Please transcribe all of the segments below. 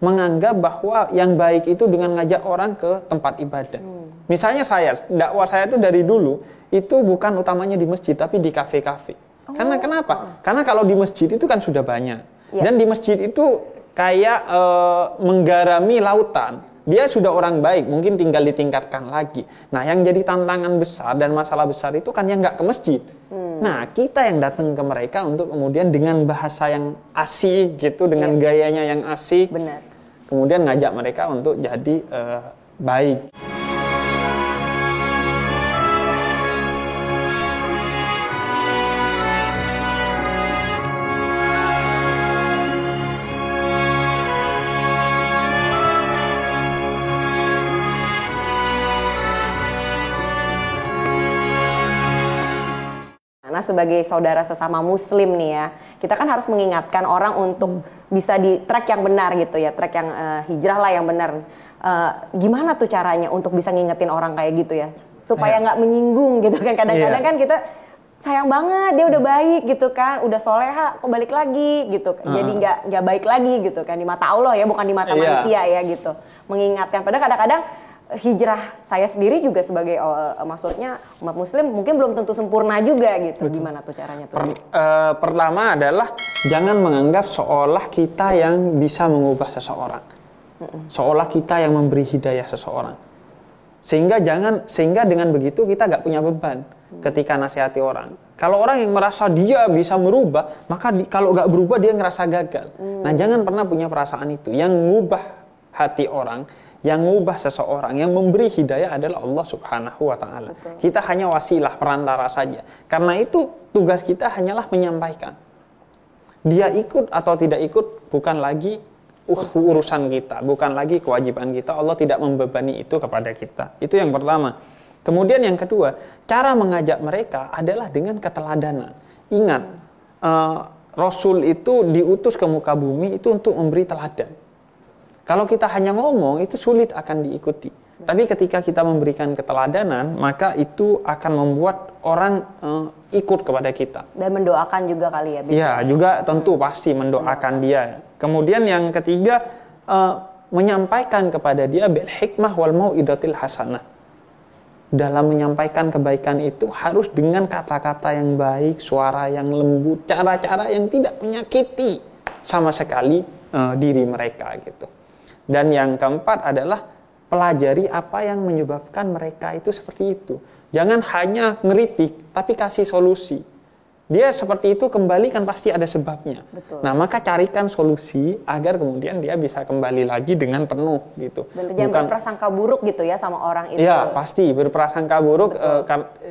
menganggap bahwa yang baik itu dengan ngajak orang ke tempat ibadah. Misalnya dakwah saya itu dari dulu itu bukan utamanya di masjid tapi di kafe-kafe. Karena kenapa? Karena kalau di masjid itu kan sudah banyak. Dan di masjid itu kayak menggarami lautan. Dia sudah orang baik, mungkin tinggal ditingkatkan lagi. Nah, yang jadi tantangan besar dan masalah besar itu kan yang nggak ke masjid. Nah, kita yang datang ke mereka untuk kemudian dengan bahasa yang asik gitu, dengan gayanya yang asik. Benar. Kemudian ngajak mereka untuk jadi baik. Nah, sebagai saudara sesama muslim nih ya, kita kan harus mengingatkan orang untuk bisa di track yang benar gitu ya, track yang hijrah lah yang benar. Gimana tuh caranya untuk bisa ngingetin orang kayak gitu ya, supaya nggak menyinggung gitu kan. Kadang-kadang kan kita sayang banget dia udah baik gitu kan, udah soleha kok balik lagi gitu, jadi nggak baik lagi gitu kan di mata Allah ya, bukan di mata manusia ya gitu. Mengingatkan, padahal kadang-kadang hijrah saya sendiri juga sebagai maksudnya umat muslim mungkin belum tentu sempurna juga gitu. Betul. Gimana tuh caranya tuh? Pertama adalah jangan menganggap seolah kita yang bisa mengubah seseorang. Seolah kita yang memberi hidayah seseorang. Sehingga dengan begitu kita nggak punya beban ketika nasihati orang. Kalau orang yang merasa dia bisa merubah, maka kalau nggak berubah dia ngerasa gagal. Nah, jangan pernah punya perasaan itu. Yang mengubah hati orang, yang mengubah seseorang, yang memberi hidayah adalah Allah Subhanahu wa Ta'ala. Kita hanya wasilah, perantara saja. Karena itu tugas kita hanyalah menyampaikan. Dia ikut atau tidak ikut bukan lagi urusan kita, bukan lagi kewajiban kita. Allah tidak membebani itu kepada kita. Itu yang pertama. Kemudian yang kedua, cara mengajak mereka adalah dengan keteladanan. Ingat, Rasul itu diutus ke muka bumi itu untuk memberi teladan. Kalau kita hanya ngomong, itu sulit akan diikuti. Tapi ketika kita memberikan keteladanan, maka itu akan membuat orang ikut kepada kita. Dan mendoakan juga kali ya? Iya, juga tentu pasti mendoakan dia. Kemudian yang ketiga, menyampaikan kepada dia bil hikmah wal mau'idatil hasanah. Dalam menyampaikan kebaikan itu harus dengan kata-kata yang baik, suara yang lembut, cara-cara yang tidak menyakiti sama sekali diri mereka gitu. Dan yang keempat adalah pelajari apa yang menyebabkan mereka itu seperti itu. Jangan hanya ngeritik, tapi kasih solusi. Dia seperti itu kembali kan pasti ada sebabnya. Betul. Nah, maka carikan solusi agar kemudian dia bisa kembali lagi dengan penuh gitu. Dan jangan berprasangka buruk gitu ya sama orang itu. Iya, pasti berprasangka buruk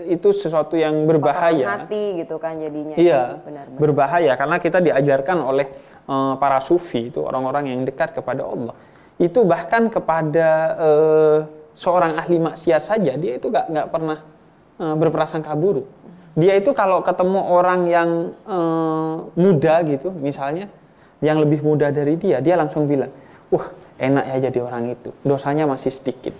itu sesuatu yang berbahaya. Hati gitu kan jadinya. Iya, benar-benar. Berbahaya karena kita diajarkan oleh para sufi itu orang-orang yang dekat kepada Allah. Itu bahkan kepada seorang ahli maksiat saja dia itu nggak pernah berprasangka buruk. Dia itu kalau ketemu orang yang muda gitu misalnya, yang lebih muda dari dia langsung bilang, enak ya jadi orang itu, dosanya masih sedikit.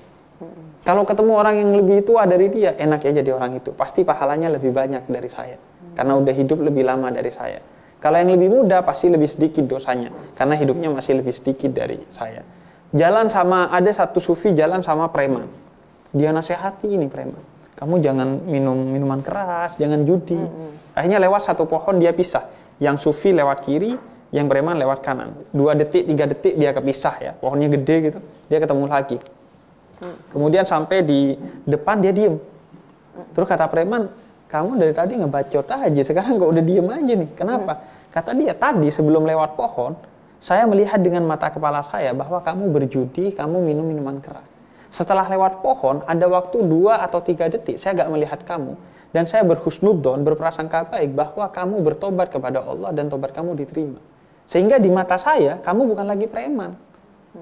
Kalau ketemu orang yang lebih tua dari dia, enak ya jadi orang itu, pasti pahalanya lebih banyak dari saya, karena udah hidup lebih lama dari saya. Kalau yang lebih muda pasti lebih sedikit dosanya, karena hidupnya masih lebih sedikit dari saya. Ada satu sufi jalan sama preman. Dia nasihati ini preman. Kamu jangan minum minuman keras, jangan judi. Akhirnya lewat satu pohon dia pisah. Yang sufi lewat kiri, yang preman lewat kanan. 2 detik, 3 detik dia kepisah ya. Pohonnya gede gitu. Dia ketemu lagi. Kemudian sampai di depan dia diem. Terus kata preman, kamu dari tadi ngebacot aja, sekarang kok udah diem aja nih. Kenapa? Kata dia, tadi sebelum lewat pohon, saya melihat dengan mata kepala saya bahwa kamu berjudi, kamu minum minuman keras. Setelah lewat pohon, ada waktu 2 atau 3 detik, saya gak melihat kamu. Dan saya berhusnudzon, berprasangka baik bahwa kamu bertobat kepada Allah dan tobat kamu diterima. Sehingga di mata saya, kamu bukan lagi preman.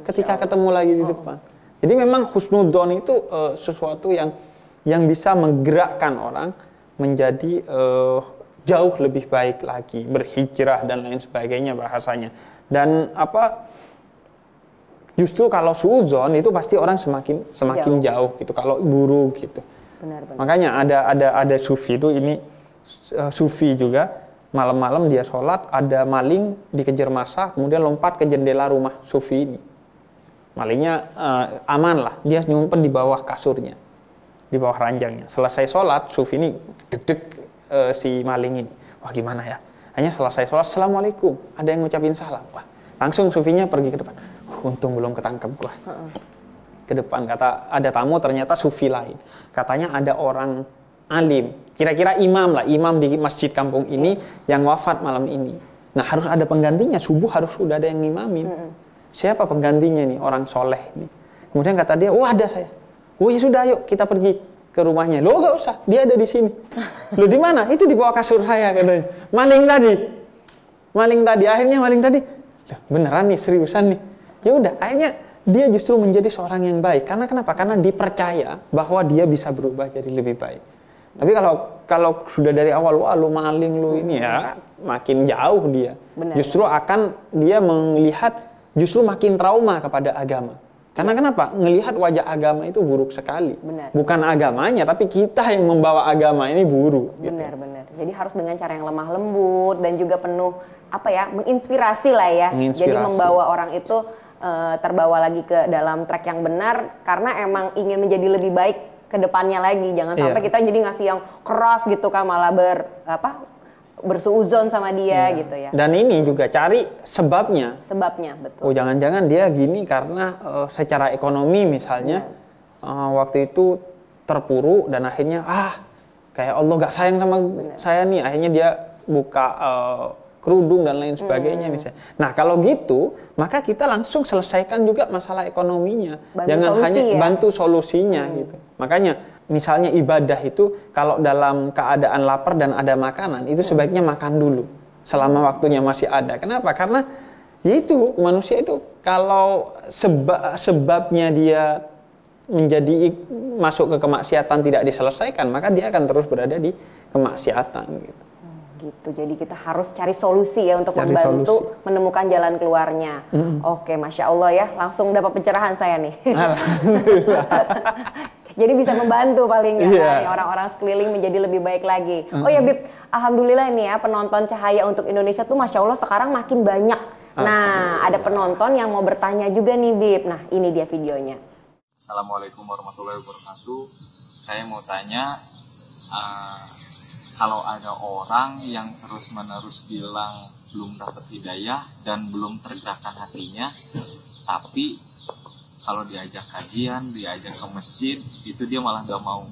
Ketika ketemu lagi di depan. Jadi memang husnudzon itu sesuatu yang bisa menggerakkan orang menjadi jauh lebih baik lagi, berhijrah dan lain sebagainya bahasanya. Dan justru kalau suudzon itu pasti orang semakin jauh gitu, kalau buruk gitu. Benar. Makanya ada sufi itu, ini sufi juga, malam-malam dia sholat, ada maling dikejar massa, kemudian lompat ke jendela rumah sufi ini. Malingnya aman lah, dia nyumpet di bawah kasurnya, di bawah ranjangnya. Selesai sholat, Sufi ini dedek si maling ini. Wah gimana ya? Hanya selesai sholat, Assalamualaikum. Ada yang ngucapin salam. Wah, langsung Sufinya pergi ke depan. Untung belum ketangkep gua. Ke depan, kata ada tamu ternyata Sufi lain. Katanya ada orang alim, kira-kira imam lah, imam di masjid kampung ini yang wafat malam ini. Nah harus ada penggantinya, subuh harus sudah ada yang ngimamin. Siapa penggantinya nih, orang soleh ini. Kemudian kata dia, oh ada saya. Oh ya sudah, yuk kita pergi ke rumahnya. Loh gak usah, dia ada di sini. Loh di mana? Itu di bawah kasur saya katanya. Maling tadi. Akhirnya maling tadi. Loh, beneran nih, seriusan nih. Ya udah, akhirnya dia justru menjadi seorang yang baik. Karena kenapa? Karena dipercaya bahwa dia bisa berubah jadi lebih baik. Tapi kalau sudah dari awal, wah lu maling lu ini ya, makin jauh dia. Benar. Justru akan dia melihat justru makin trauma kepada agama. Karena kenapa? Ngelihat wajah agama itu buruk sekali. Benar. Bukan agamanya, tapi kita yang membawa agama ini buruk. Benar, gitu. Benar. Jadi harus dengan cara yang lemah lembut dan juga penuh menginspirasi lah ya. Jadi membawa orang itu terbawa lagi ke dalam track yang benar karena emang ingin menjadi lebih baik ke depannya lagi. Jangan sampai kita jadi ngasih yang keras gitu kan, malah bersuuzon sama dia gitu ya. Dan ini juga cari sebabnya, betul. Oh jangan-jangan dia gini karena secara ekonomi misalnya waktu itu terpuruk dan akhirnya kayak Allah gak sayang sama saya nih, akhirnya dia buka kerudung dan lain sebagainya misalnya. Nah kalau gitu maka kita langsung selesaikan juga masalah ekonominya. Jangan hanya bantu solusinya gitu. Makanya misalnya ibadah itu kalau dalam keadaan lapar dan ada makanan itu sebaiknya makan dulu selama waktunya masih ada. Kenapa? Karena itu manusia itu kalau sebabnya dia menjadi masuk ke kemaksiatan tidak diselesaikan, maka dia akan terus berada di kemaksiatan gitu. Gitu. Jadi kita harus cari solusi ya untuk membantu menemukan jalan keluarnya. Oke, Masya Allah ya, langsung dapat pencerahan saya nih. Alhamdulillah. Jadi bisa membantu paling nggak orang-orang sekeliling menjadi lebih baik lagi. Oh ya Bib, alhamdulillah nih ya penonton Cahaya untuk Indonesia tuh Masya Allah sekarang makin banyak. Nah ada penonton yang mau bertanya juga nih Bib. Nah ini dia videonya. Assalamualaikum warahmatullahi wabarakatuh. Saya mau tanya, kalau ada orang yang terus-menerus bilang belum dapat hidayah dan belum tergerakkan hatinya, tapi kalau diajak kajian, diajak ke masjid, itu dia malah gak mau.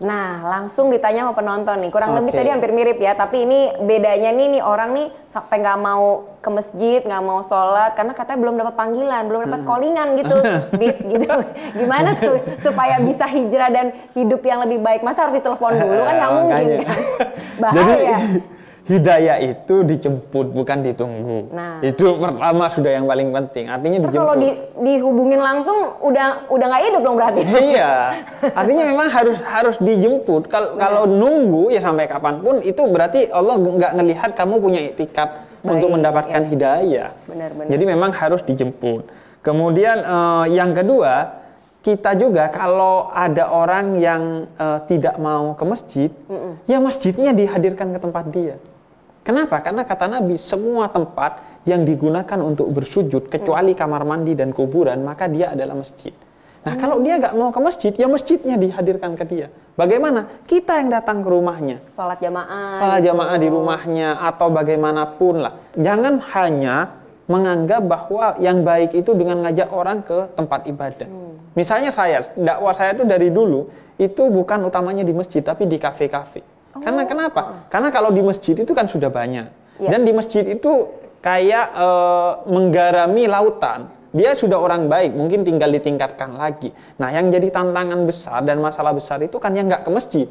Nah, langsung ditanya sama penonton nih. Kurang lebih tadi hampir mirip ya, tapi ini bedanya nih orang nih sampai gak mau ke masjid, gak mau sholat, karena katanya belum dapat panggilan, belum dapat callingan gitu. Gitu. Gimana tuh supaya bisa hijrah dan hidup yang lebih baik? Masa harus ditelepon dulu kan gak mungkin kan? Bahaya. Hidayah itu dijemput, bukan ditunggu. Nah, itu pertama sudah yang paling penting. Artinya dijemput. Kalau dihubungin langsung udah nggak hidup dong berarti. Iya. Artinya memang harus dijemput. Kalau nunggu ya sampai kapanpun itu berarti Allah nggak ngelihat kamu punya iktikat untuk mendapatkan hidayah. Benar. Jadi memang harus dijemput. Kemudian yang kedua, kita juga kalau ada orang yang tidak mau ke masjid, ya masjidnya dihadirkan ke tempat dia. Kenapa? Karena kata Nabi, semua tempat yang digunakan untuk bersujud, kecuali kamar mandi dan kuburan, maka dia adalah masjid. Nah, kalau dia nggak mau ke masjid, ya masjidnya dihadirkan ke dia. Bagaimana? Kita yang datang ke rumahnya. Sholat jamaah. Sholat jamaah di rumahnya, atau bagaimanapun lah. Jangan hanya menganggap bahwa yang baik itu dengan ngajak orang ke tempat ibadah. Misalnya dakwah saya itu dari dulu, itu bukan utamanya di masjid, tapi di kafe-kafe. Karena kenapa? Karena kalau di masjid itu kan sudah banyak. Dan di masjid itu kayak menggarami lautan. Dia sudah orang baik, mungkin tinggal ditingkatkan lagi. Nah, yang jadi tantangan besar dan masalah besar itu kan yang nggak ke masjid.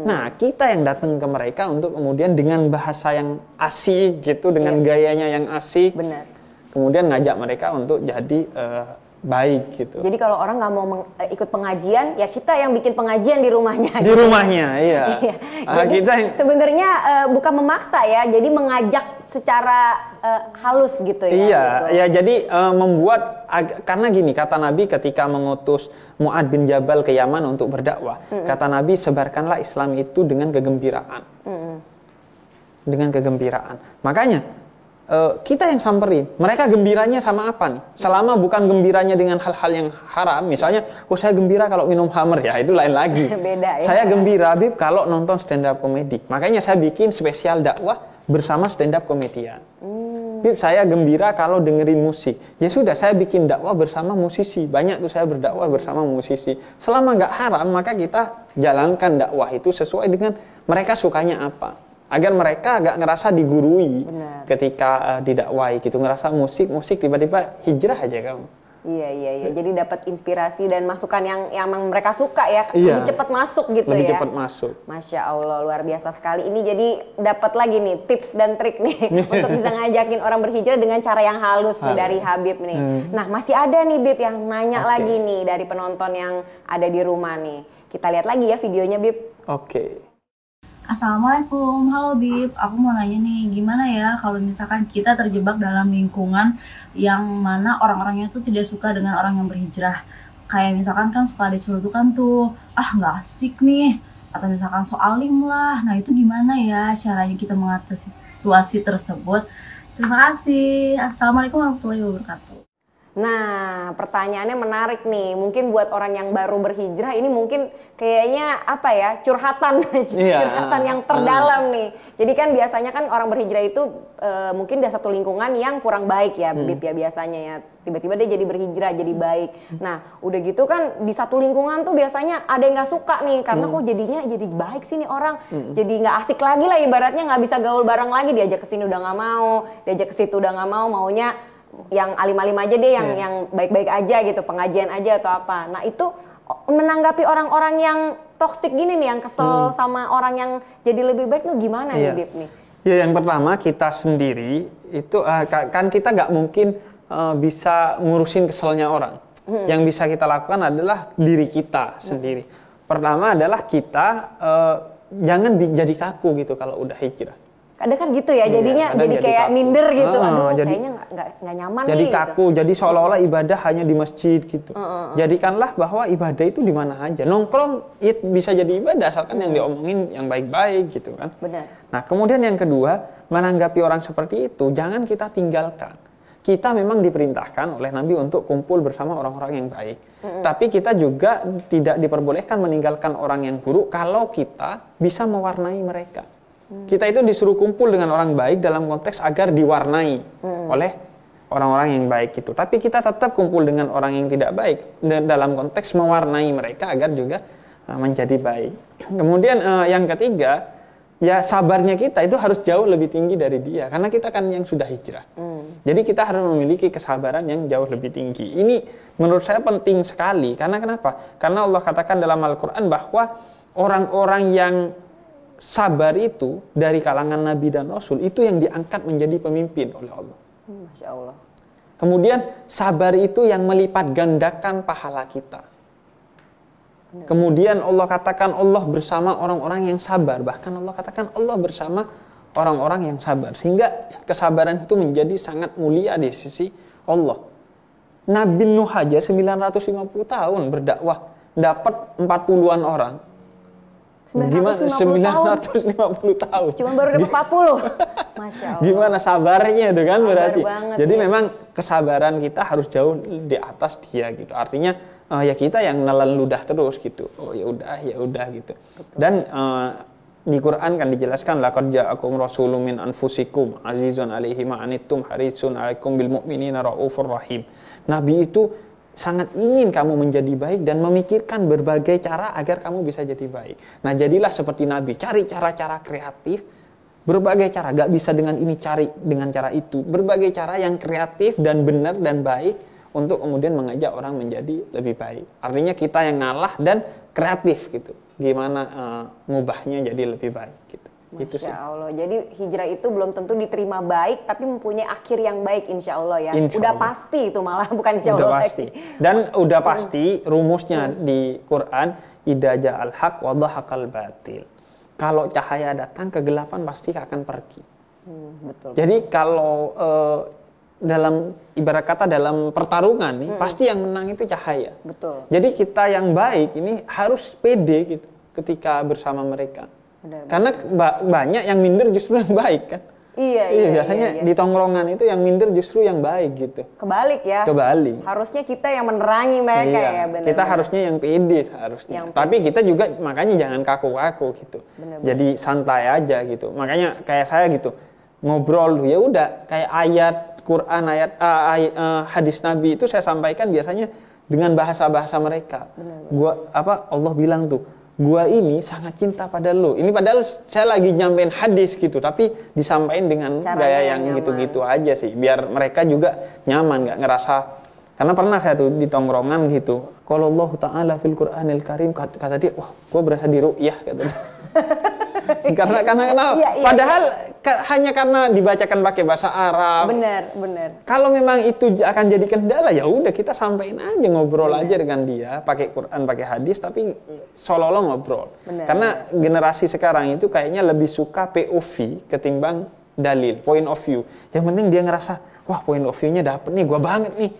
Nah, kita yang datang ke mereka untuk kemudian dengan bahasa yang asik gitu, dengan gayanya yang asik. Benar. Kemudian ngajak mereka untuk jadi baik gitu. Jadi kalau orang nggak mau ikut pengajian, ya kita yang bikin pengajian di rumahnya. Di rumahnya, iya. Jadi kita sebenarnya bukan memaksa ya, jadi mengajak secara halus gitu ya. Iya, gitu. Ya jadi membuat karena gini kata Nabi ketika mengutus Mu'ad bin Jabal ke Yaman untuk berdakwah, kata Nabi sebarkanlah Islam itu dengan kegembiraan. Dengan kegembiraan. Makanya kita yang samperin. Mereka gembiranya sama apa nih? Selama bukan gembiranya dengan hal-hal yang haram, misalnya, saya gembira kalau minum Hammer, ya itu lain lagi. Beda ya. Saya gembira, Bib, kalau nonton stand up comedy. Makanya saya bikin spesial dakwah bersama stand up komedian. Bib, saya gembira kalau dengerin musik. Ya sudah, saya bikin dakwah bersama musisi. Banyak tuh saya berdakwah bersama musisi. Selama nggak haram, maka kita jalankan dakwah itu sesuai dengan mereka sukanya apa. Agar mereka agak ngerasa digurui. Benar. Ketika didakwai gitu, ngerasa musik tiba-tiba hijrah aja kamu. Iya. Jadi dapat inspirasi dan masukan yang emang mereka suka ya. Iya. Lebih cepat masuk gitu Lebih ya. cepat masuk. Masya Allah, luar biasa sekali. Ini jadi dapat lagi nih tips dan trik nih untuk bisa ngajakin orang berhijrah dengan cara yang halus nih dari Habib nih. Nah, masih ada nih Bib yang nanya lagi nih dari penonton yang ada di rumah nih. Kita lihat lagi ya videonya, Bib. Oke. Assalamualaikum, halo Bib, aku mau nanya nih, gimana ya kalau misalkan kita terjebak dalam lingkungan yang mana orang-orangnya tuh tidak suka dengan orang yang berhijrah. Kayak misalkan kan suka dicelutukan tuh, nggak asik nih, atau misalkan so alim lah. Nah itu gimana ya caranya kita mengatasi situasi tersebut? Terima kasih, Assalamualaikum warahmatullahi wabarakatuh. Nah, pertanyaannya menarik nih. Mungkin buat orang yang baru berhijrah ini mungkin kayaknya apa ya? Curhatan yang terdalam nih. Jadi kan biasanya kan orang berhijrah itu mungkin dari satu lingkungan yang kurang baik ya, Bib ya biasanya ya. Tiba-tiba dia jadi berhijrah, jadi baik. Nah, udah gitu kan di satu lingkungan tuh biasanya ada yang nggak suka nih karena kok jadinya jadi baik sih nih orang. Jadi nggak asik lagi lah ibaratnya, nggak bisa gaul bareng lagi, diajak ke sini udah nggak mau, diajak ke situ udah nggak mau, maunya yang alim-alim aja deh, yang baik-baik aja gitu, pengajian aja atau apa. Nah itu menanggapi orang-orang yang toksik gini nih, yang kesel sama orang yang jadi lebih baik tuh gimana nih, Bib nih? Ya, yang pertama kita sendiri itu kan kita nggak mungkin bisa ngurusin keselnya orang. Yang bisa kita lakukan adalah diri kita sendiri. Pertama adalah kita jangan jadi kaku gitu kalau udah hijrah. Kadang kan gitu ya, jadinya jadi kayak kaku, minder gitu. Kayaknya nggak nyaman jadi nih. Jadi kaku, gitu. Jadi seolah-olah ibadah hanya di masjid gitu. Jadikanlah bahwa ibadah itu di mana aja. Nongkrong bisa jadi ibadah asalkan yang diomongin yang baik-baik gitu kan. Benar. Nah kemudian yang kedua, menanggapi orang seperti itu jangan kita tinggalkan. Kita memang diperintahkan oleh Nabi untuk kumpul bersama orang-orang yang baik. Tapi kita juga tidak diperbolehkan meninggalkan orang yang buruk kalau kita bisa mewarnai mereka. Kita itu disuruh kumpul dengan orang baik dalam konteks agar diwarnai oleh orang-orang yang baik itu. Tapi kita tetap kumpul dengan orang yang tidak baik dalam konteks mewarnai mereka agar juga menjadi baik. Kemudian yang ketiga, ya sabarnya kita itu harus jauh lebih tinggi dari dia. Karena kita kan yang sudah hijrah. Jadi kita harus memiliki kesabaran yang jauh lebih tinggi. Ini menurut saya penting sekali. Karena kenapa? Karena Allah katakan dalam Al-Quran bahwa orang-orang yang sabar itu dari kalangan Nabi dan Rasul itu yang diangkat menjadi pemimpin oleh Allah. Masya Allah. Kemudian sabar itu yang melipat gandakan pahala kita. Kemudian Allah katakan Allah bersama orang-orang yang sabar. Bahkan Allah katakan Allah bersama orang-orang yang sabar. Sehingga kesabaran itu menjadi sangat mulia di sisi Allah. Nabi Nuh aja 950 tahun berdakwah, dapat 40-an orang. 950 tahun. Cuma baru dapat 40. Masya Allah. Gimana sabarnya itu kan berarti. Jadi ya. Memang kesabaran kita harus jauh di atas dia gitu. Artinya ya kita yang nelan ludah terus gitu. Oh ya udah gitu. Betul. Dan di Quran kan dijelaskan laqad ja'akum rasulun min anfusikum azizun 'alaihi ma anittum harisun 'alaikum bil mu'minina raufur rahim. Nabi itu sangat ingin kamu menjadi baik dan memikirkan berbagai cara agar kamu bisa jadi baik. Nah jadilah seperti Nabi, cari cara-cara kreatif, berbagai cara, gak bisa dengan ini cari dengan cara itu, berbagai cara yang kreatif dan benar dan baik untuk kemudian mengajak orang menjadi lebih baik. Artinya kita yang ngalah dan kreatif gitu, gimana ngubahnya jadi lebih baik gitu. Masya Allah. Jadi hijrah itu belum tentu diterima baik, tapi mempunyai akhir yang baik insya Allah ya. Udah pasti itu malah, bukan insya Allah. Udah pasti. Dan udah pasti rumusnya di Quran, idza ja'al haq wa dhahaqal batil. Kalau cahaya datang, kegelapan pasti akan pergi. Betul. Jadi kalau dalam ibarat kata dalam pertarungan nih, pasti yang menang itu cahaya. Betul. Jadi kita yang baik ini harus pede gitu ketika bersama mereka. Benar. Karena banyak yang minder justru yang baik kan. Biasanya di tongkrongan itu yang minder justru yang baik gitu. Kebalik ya. Kebalik. Harusnya kita yang menerangi mereka ya, benar. Kita harusnya yang pede harusnya. Tapi kita juga makanya jangan kaku-kaku gitu. Jadi santai aja gitu. Makanya kayak saya gitu. Ngobrol ya udah kayak ayat Quran, hadis Nabi itu saya sampaikan biasanya dengan bahasa-bahasa mereka. Allah bilang tuh, gua ini sangat cinta pada lo. Ini padahal saya lagi nyampein hadis gitu, tapi disampaikan dengan gaya yang gitu-gitu aja sih, biar mereka juga nyaman, nggak ngerasa. Karena pernah saya tuh di tongkrongan gitu, kalau Allah Ta'ala fil Qur'anil Karim, kata dia, wah, gua berasa diru'yah kata dia. karena padahal hanya karena dibacakan pakai bahasa Arab. Benar. Kalau memang itu akan jadi kendala, ya udah kita sampaikan aja, ngobrol aja dengan dia, pakai Quran, pakai hadis, tapi seolah-olah ngobrol. Karena generasi sekarang itu kayaknya lebih suka POV ketimbang dalil, point of view. Yang penting dia ngerasa, wah point of view-nya dapet nih, gua banget nih.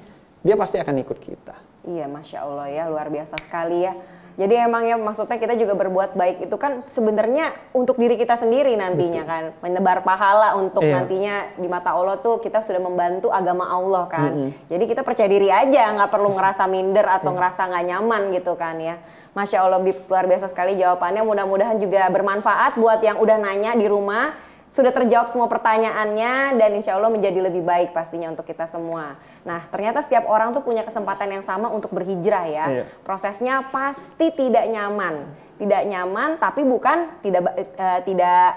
Dia pasti akan ikut kita. Iya, Masya Allah ya, luar biasa sekali ya. Jadi emang ya maksudnya kita juga berbuat baik itu kan sebenarnya untuk diri kita sendiri nantinya kan, menebar pahala untuk nantinya di mata Allah tuh kita sudah membantu agama Allah kan. Jadi kita percaya diri aja, nggak perlu ngerasa minder atau ngerasa nggak nyaman gitu kan ya. Masya Allah, Bib, luar biasa sekali jawabannya. Mudah-mudahan juga bermanfaat buat yang udah nanya di rumah. Sudah terjawab semua pertanyaannya dan insya Allah menjadi lebih baik pastinya untuk kita semua. Nah, ternyata setiap orang tuh punya kesempatan yang sama untuk berhijrah ya. Prosesnya pasti tidak nyaman. Tidak nyaman, tapi bukan tidak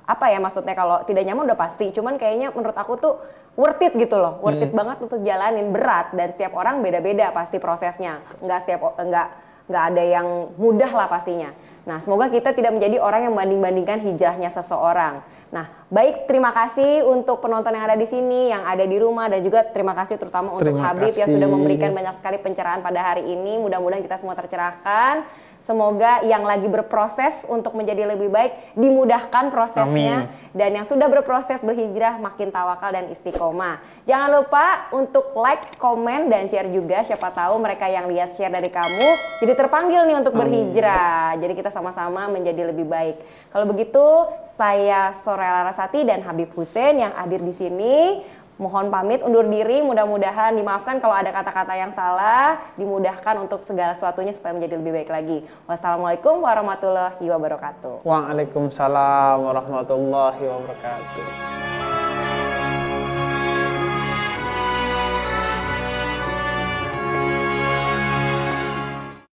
apa ya maksudnya, kalau tidak nyaman udah pasti. Cuman kayaknya menurut aku tuh worth it gitu loh. Worth it banget untuk jalanin, berat. Dan setiap orang beda-beda pasti prosesnya. Nggak ada yang mudah lah pastinya. Nah, semoga kita tidak menjadi orang yang membanding-bandingkan hijrahnya seseorang. Nah, baik, terima kasih untuk penonton yang ada di sini, yang ada di rumah, dan juga terima kasih terutama untuk Habib yang sudah memberikan banyak sekali pencerahan pada hari ini. Mudah-mudahan kita semua tercerahkan. Semoga yang lagi berproses untuk menjadi lebih baik dimudahkan prosesnya. Amin. Dan yang sudah berproses berhijrah makin tawakal dan istiqomah. Jangan lupa untuk like, komen, dan share juga. Siapa tahu mereka yang lihat share dari kamu jadi terpanggil nih untuk berhijrah. Jadi kita sama-sama menjadi lebih baik. Kalau begitu, saya Soraya Larasati dan Habib Hussein yang hadir di sini. Mohon pamit undur diri, mudah-mudahan dimaafkan kalau ada kata-kata yang salah, dimudahkan untuk segala sesuatunya supaya menjadi lebih baik lagi. Wassalamualaikum warahmatullahi wabarakatuh. Waalaikumsalam warahmatullahi wabarakatuh.